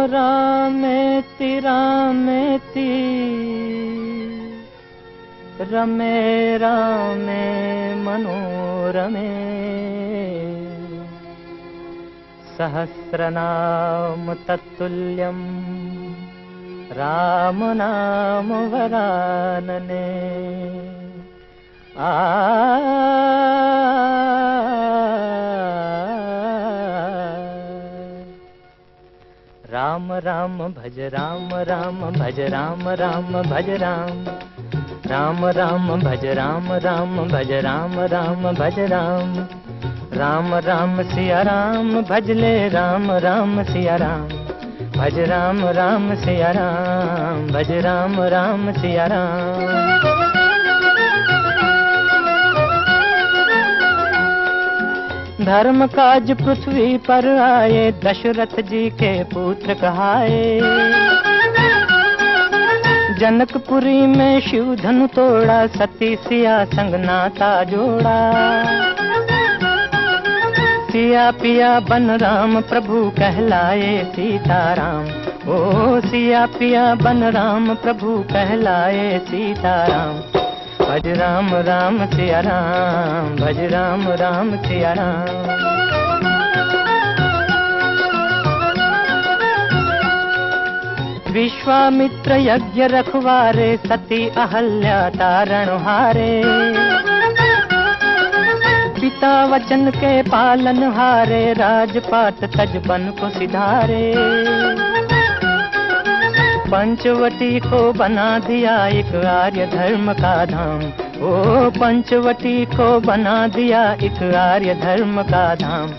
रामेति रामेति रमे रामे मनोरमे सहस्रनाम तत्तुल्यं राम नाम वरानने। राम राम भज राम राम भज राम राम भज राम राम राम भज राम राम भज राम राम भज राम राम राम सिया राम भजले राम राम सिया राम भज राम राम सिया राम भज राम राम सिया राम। धर्म काज पृथ्वी पर आए दशरथ जी के पुत्र कहाए। जनकपुरी में शिव धनु तोड़ा सती सिया संग नाता जोड़ा। सिया पिया बन राम प्रभु कहलाए सीताराम। ओ सिया पिया बन राम प्रभु कहलाए सीताराम। भज राम राम सिया राम भज राम राम सिया राम। विश्वामित्र यज्ञ रखवारे सती अहल्या तारण हारे। पिता वचन के पालन हारे राजपाट तजबन को सिधारे। पंचवटी को बना दिया एक आर्य धर्म का धाम। ओ पंचवटी को बना दिया एक आर्य धर्म का धाम।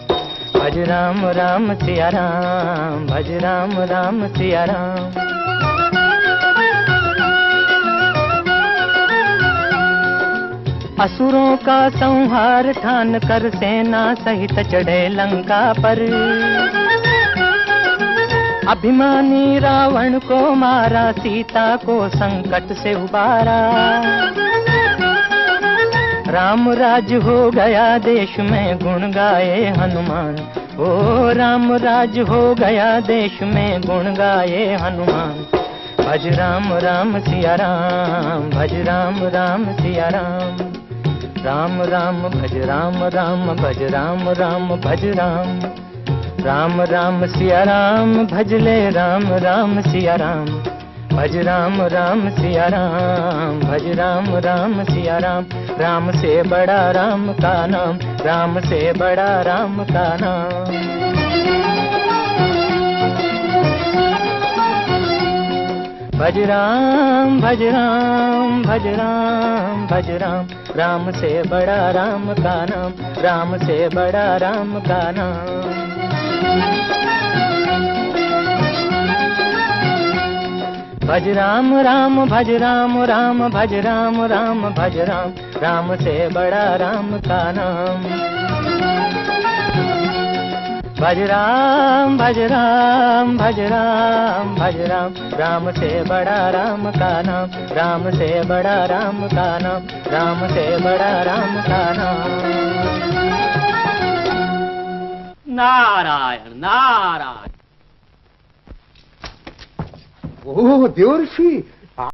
भज राम राम सिया राम भज राम राम सिया राम। असुरों का संहार ठान कर सेना सहित चढ़े लंका पर। अभिमानी रावण को मारा सीता को संकट से उबारा। राम राज हो गया देश में गुण गाए हनुमान। ओ राम राज हो गया देश में गुण गाए हनुमान। भज राम राम सिया राम भज राम राम सिया राम। राम राम भज राम राम भज राम राम भज राम राम राम सिया राम भजले राम राम सिया राम। भज राम राम सिया राम भज राम राम सिया राम। राम से बड़ा राम का नाम राम से बड़ा राम का नाम। भज राम भज राम भज राम भज राम। राम से बड़ा राम का नाम राम से बड़ा राम का नाम। भज राम राम भज राम राम भज राम राम भज राम। राम से बड़ा राम का नाम। भज राम भज राम भज राम भज राम। राम से बड़ा राम का नाम राम से बड़ा राम का नाम राम से बड़ा राम का नाम। नारायण नारायण। ओह देवर्षि,